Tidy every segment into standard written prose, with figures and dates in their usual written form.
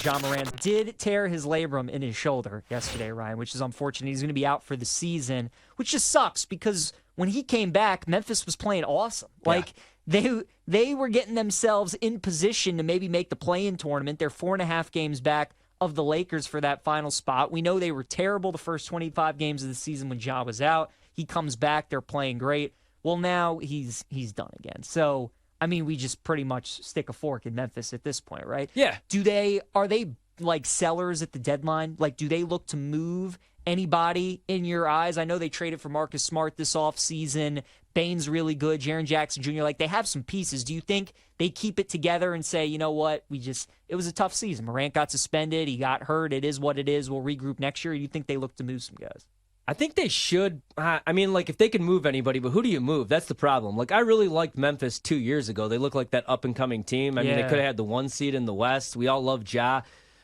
Ja Morant did tear his labrum in his shoulder yesterday, Ryan, which is unfortunate. He's going to be out for the season, which just sucks because when he came back, Memphis was playing awesome. Like, they were getting themselves in position to maybe make the play-in tournament. They're 4.5 games back of the Lakers for that final spot. We know they were terrible the first 25 games of the season when Ja was out. He comes back, they're playing great. Well, now he's done again. So, I mean, we just pretty much stick a fork in Memphis at this point, right? Yeah. Are they like sellers at the deadline? Like, do they look to move anybody in your eyes? I know they traded for Marcus Smart this offseason. Bane's really good. Jaren Jackson Jr., like, they have some pieces. Do you think they keep it together and say, you know what, it was a tough season. Morant got suspended. He got hurt. It is what it is. We'll regroup next year. Or do you think they look to move some guys? I think they should. I mean, like, if they can move anybody, but who do you move? That's the problem. Like, I really liked Memphis 2 years ago. They look like that up-and-coming team. I mean, they could have had the 1 seed in the West. We all love Ja.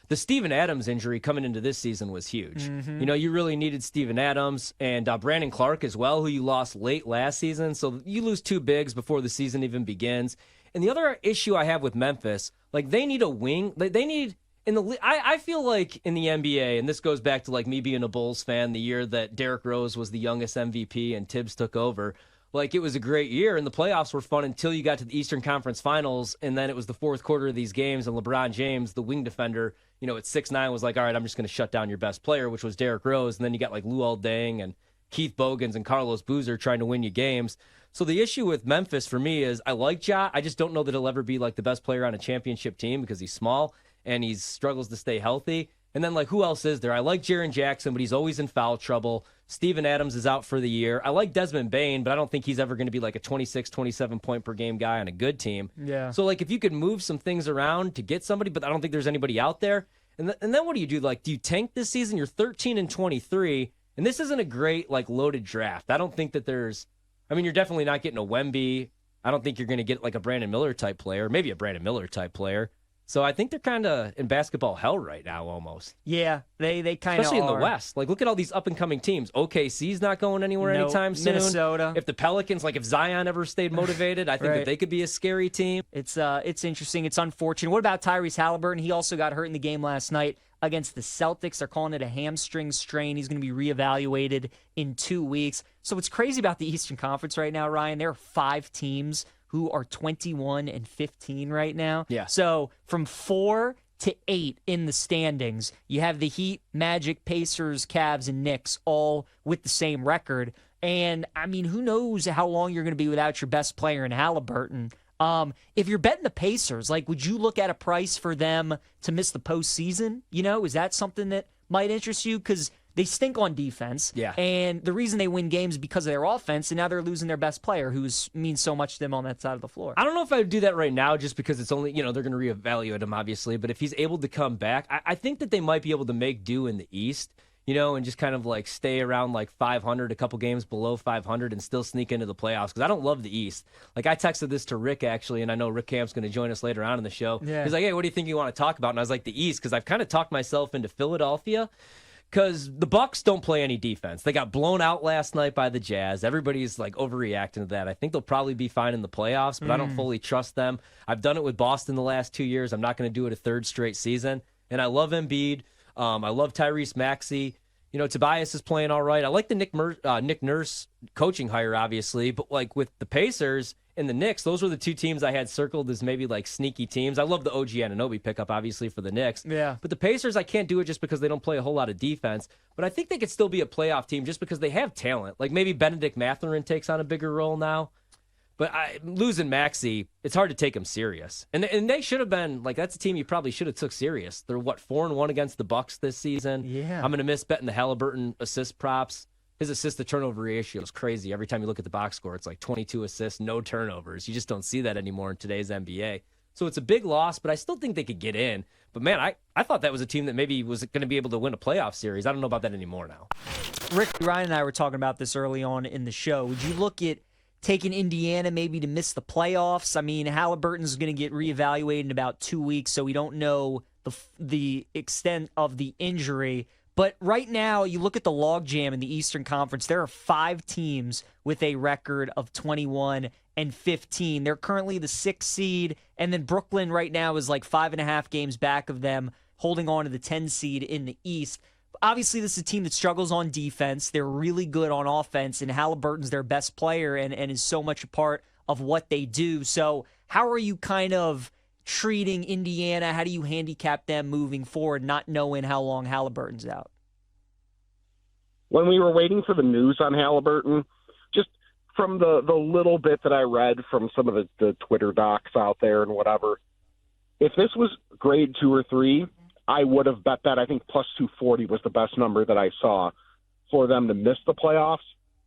The Steven Adams injury coming into this season was huge. Mm-hmm. You know, you really needed Steven Adams and Brandon Clark as well, who you lost late last season. So you lose 2 bigs before the season even begins. And the other issue I have with Memphis, like, they need a wing. They need... I feel like in the NBA, and this goes back to like me being a Bulls fan the year that Derrick Rose was the youngest MVP and Tibbs took over. Like, it was a great year, and the playoffs were fun until you got to the Eastern Conference Finals, and then it was the fourth quarter of these games, and LeBron James, the wing defender, you know, at 6'9", was like, all right, I'm just going to shut down your best player, which was Derrick Rose, and then you got like Luol Deng and Keith Bogans and Carlos Boozer trying to win you games. So the issue with Memphis for me is I like Ja. I just don't know that he'll ever be like the best player on a championship team because he's small and he struggles to stay healthy. And then, like, who else is there? I like Jaren Jackson, but he's always in foul trouble. Steven Adams is out for the year. I like Desmond Bane, but I don't think he's ever going to be like a 26, 27-point-per-game guy on a good team. Yeah. So, like, if you could move some things around to get somebody, but I don't think there's anybody out there. And then what do you do? Like, do you tank this season? You're 13-23, and this isn't a great, like, loaded draft. I don't think that there's – I mean, you're definitely not getting a Wemby. I don't think you're going to get, like, a Brandon Miller-type player, maybe a Brandon Miller-type player. So I think they're kind of in basketball hell right now almost. Yeah, they kind of Especially in the West. Like, look at all these up-and-coming teams. OKC's not going anywhere anytime soon. Minnesota. If the Pelicans, like if Zion ever stayed motivated, I think that they could be a scary team. It's interesting. It's unfortunate. What about Tyrese Halliburton? He also got hurt in the game last night against the Celtics. They're calling it a hamstring strain. He's going to be reevaluated in 2 weeks. So what's crazy about the Eastern Conference right now, Ryan, there are 5 teams who are 21-15 right now. Yeah. So from 4 to 8 in the standings, you have the Heat, Magic, Pacers, Cavs, and Knicks all with the same record. And, I mean, who knows how long you're going to be without your best player in Halliburton. If you're betting the Pacers, like, would you look at a price for them to miss the postseason? You know, is that something that might interest you? Because they stink on defense. Yeah. And the reason they win games is because of their offense, and now they're losing their best player, who means so much to them on that side of the floor. I don't know if I would do that right now just because it's only, you know, they're going to reevaluate him, obviously. But if he's able to come back, I think that they might be able to make do in the East, you know, and just kind of like stay around like 500, a couple games below 500 and still sneak into the playoffs because I don't love the East. Like, I texted this to Rick, actually, and I know Rick Camp's going to join us later on in the show. Yeah. He's like, hey, what do you think you want to talk about? And I was like, the East, because I've kind of talked myself into Philadelphia. Because the Bucks don't play any defense. They got blown out last night by the Jazz. Everybody's like overreacting to that. I think they'll probably be fine in the playoffs, but I don't fully trust them. I've done it with Boston the last 2 years. I'm not going to do it a third straight season. And I love Embiid. I love Tyrese Maxey. You know, Tobias is playing all right. I like the Nick Nurse coaching hire, obviously. But like with the Pacers and the Knicks, those were the 2 teams I had circled as maybe like sneaky teams. I love the OG Anunoby pickup, obviously, for the Knicks. Yeah. But the Pacers, I can't do it just because they don't play a whole lot of defense. But I think they could still be a playoff team just because they have talent. Like maybe Benedict Mathurin takes on a bigger role now. But losing Maxey, it's hard to take him serious. And they should have been, like, that's a team you probably should have took serious. They're, 4-1 against the Bucks this season? Yeah. I'm going to miss betting the Halliburton assist props. His assist-to-turnover ratio is crazy. Every time you look at the box score, it's like 22 assists, no turnovers. You just don't see that anymore in today's NBA. So it's a big loss, but I still think they could get in. But, man, I thought that was a team that maybe was going to be able to win a playoff series. I don't know about that anymore now. Rick, Ryan and I were talking about this early on in the show. Would you look at taking Indiana maybe to miss the playoffs? I mean, Halliburton's going to get reevaluated in about 2 weeks, so we don't know the extent of the injury. But right now, you look at the logjam in the Eastern Conference, there are 5 teams with a record of 21-15. They're currently the 6th seed, and then Brooklyn right now is like 5.5 games back of them, holding on to the 10 seed in the East. Obviously, this is a team that struggles on defense. They're really good on offense, and Halliburton's their best player and is so much a part of what they do. So how are you kind of treating Indiana? How do you handicap them moving forward, not knowing how long Halliburton's out? When we were waiting for the news on Halliburton, just from the little bit that I read from some of the Twitter docs out there and whatever, if this was grade 2 or 3, I would have bet that. I think plus 240 was the best number that I saw for them to miss the playoffs.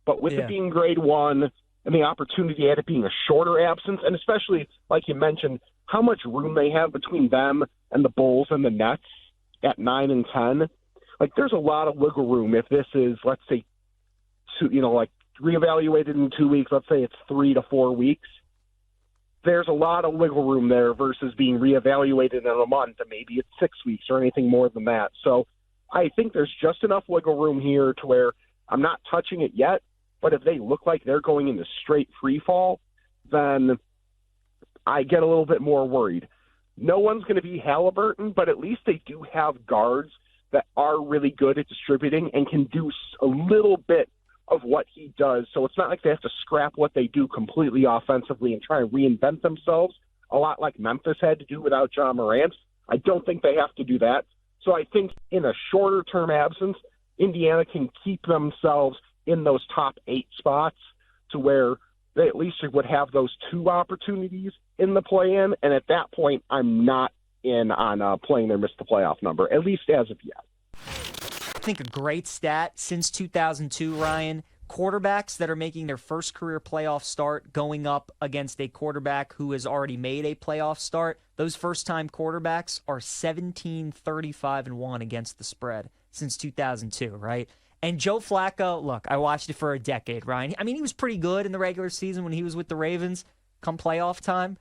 But with it being grade 1 and the opportunity at it being a shorter absence, and especially, like you mentioned, how much room they have between them and the Bulls and the Nets at 9 and 10, like there's a lot of wiggle room if this is, let's say, like reevaluated in 2 weeks. Let's say it's 3 to 4 weeks. There's a lot of wiggle room there versus being reevaluated in a month, and maybe it's 6 weeks or anything more than that. So I think there's just enough wiggle room here to where I'm not touching it yet, but if they look like they're going into straight free fall, then I get a little bit more worried. No one's going to be Halliburton, but at least they do have guards that are really good at distributing and can do a little bit of what he does. So it's not like they have to scrap what they do completely offensively and try and reinvent themselves, a lot like Memphis had to do without John Morant. I don't think they have to do that. So I think in a shorter-term absence, Indiana can keep themselves in those top 8 spots to where they at least would have those 2 opportunities in the play-in. And at that point, I'm not in on playing their miss the playoff number, at least as of yet. I think a great stat since 2002, Ryan, quarterbacks that are making their first career playoff start going up against a quarterback who has already made a playoff start, those first-time quarterbacks are 17-35-1 against the spread since 2002, right? And Joe Flacco, look, I watched it for a decade, Ryan. I mean, he was pretty good in the regular season when he was with the Ravens. Come playoff time,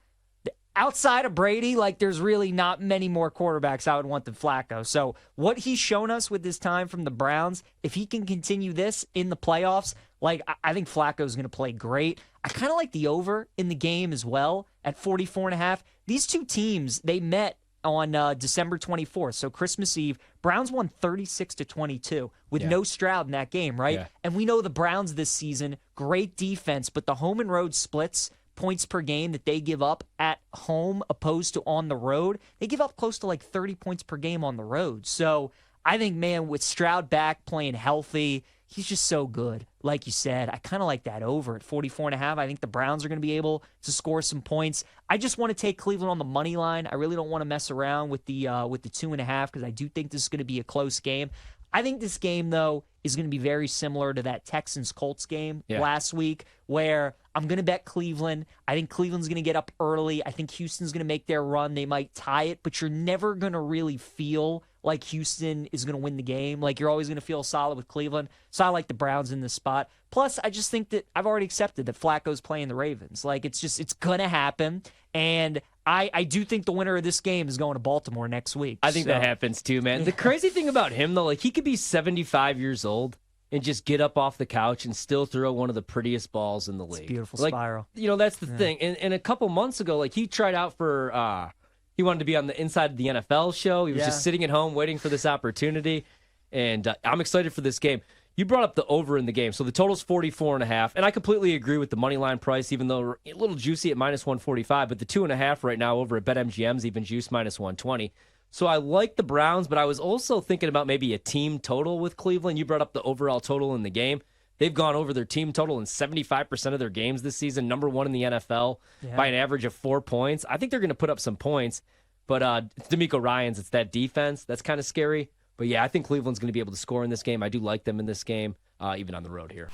outside of Brady, like there's really not many more quarterbacks I would want than Flacco. So what he's shown us with his time from the Browns, if he can continue this in the playoffs, like I think Flacco's going to play great. I kind of like the over in the game as well at 44.5. These two teams, they met on December 24th, so Christmas Eve. Browns won 36-22 with no Stroud in that game, right? Yeah. And we know the Browns this season, great defense, but the home and road splits, points per game that they give up at home opposed to on the road, they give up close to like 30 points per game on the road. So I think, man, with Stroud back playing healthy, he's just so good. Like you said, I kind of like that over at 44.5. I think the Browns are going to be able to score some points. I just want to take Cleveland on the money line. I really don't want to mess around with the 2.5 because I do think this is going to be a close game. I think this game, though, is going to be very similar to that Texans-Colts game last week where I'm going to bet Cleveland. I think Cleveland's going to get up early. I think Houston's going to make their run. They might tie it, but you're never going to really feel like Houston is going to win the game. Like you're always going to feel solid with Cleveland. So I like the Browns in this spot. Plus, I just think that I've already accepted that Flacco's playing the Ravens. Like it's going to happen. And I do think the winner of this game is going to Baltimore next week. I think that happens too, man. The crazy thing about him, though, like he could be 75 years old and just get up off the couch and still throw one of the prettiest balls in the league. It's a beautiful like, spiral. You know, that's the thing. And a couple months ago, like he tried out for he wanted to be on the Inside of the NFL show. He was just sitting at home waiting for this opportunity. And I'm excited for this game. You brought up the over in the game. So the total's 44.5. And I completely agree with the money line price, even though we're a little juicy at minus 145. But the 2.5 right now over at BetMGM's even juiced minus 120. So I like the Browns, but I was also thinking about maybe a team total with Cleveland. You brought up the overall total in the game. They've gone over their team total in 75% of their games this season, number 1 in the NFL by an average of 4 points. I think they're going to put up some points, but it's DeMeco Ryans. It's that defense that's kind of scary. But yeah, I think Cleveland's going to be able to score in this game. I do like them in this game, even on the road here.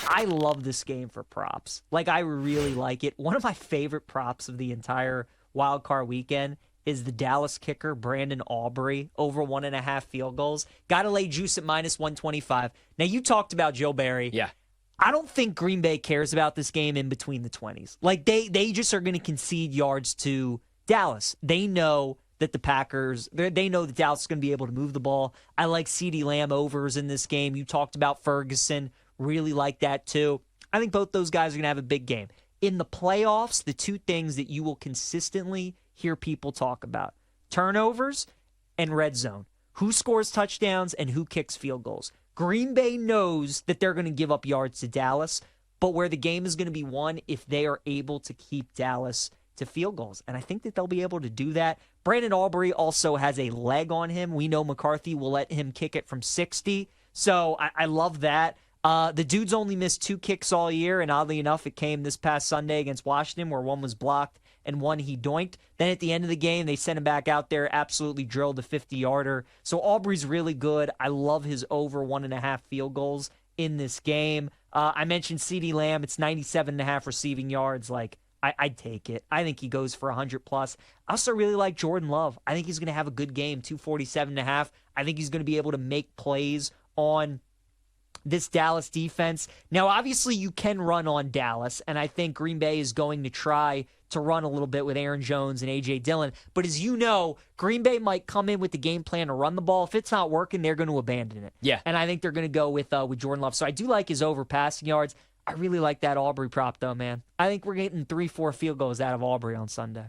I love this game for props. Like, I really like it. One of my favorite props of the entire wild card weekend is the Dallas kicker, Brandon Aubrey, over 1.5 field goals. Got to lay juice at minus 125. Now, you talked about Joe Barry. Yeah. I don't think Green Bay cares about this game in between the 20s. Like, they just are going to concede yards to Dallas. They know that the Packers, they know that Dallas is going to be able to move the ball. I like CeeDee Lamb overs in this game. You talked about Ferguson. Really like that too. I think both those guys are going to have a big game. In the playoffs, the two things that you will consistently hear people talk about, turnovers and red zone. Who scores touchdowns and who kicks field goals. Green Bay knows that they're going to give up yards to Dallas, but where the game is going to be won if they are able to keep Dallas to field goals. And I think that they'll be able to do that. Brandon Aubrey also has a leg on him. We know McCarthy will let him kick it from 60. So I love that. The dude's only missed 2 kicks all year, and oddly enough, it came this past Sunday against Washington where one was blocked and one he doinked. Then at the end of the game, they sent him back out there, absolutely drilled a 50-yarder. So Aubrey's really good. I love his over 1.5 field goals in this game. I mentioned CeeDee Lamb. It's 97.5 receiving yards. I'd take it. I think he goes for 100+. I also really like Jordan Love. I think he's going to have a good game, 247.5. I think he's going to be able to make plays on this Dallas defense. Now, obviously, you can run on Dallas, and I think Green Bay is going to try to run a little bit with Aaron Jones and A.J. Dillon. But as you know, Green Bay might come in with the game plan to run the ball. If it's not working, they're going to abandon it. Yeah. And I think they're going to go with Jordan Love. So I do like his over passing yards. I really like that Aubrey prop, though, man. I think we're getting 3-4 field goals out of Aubrey on Sunday.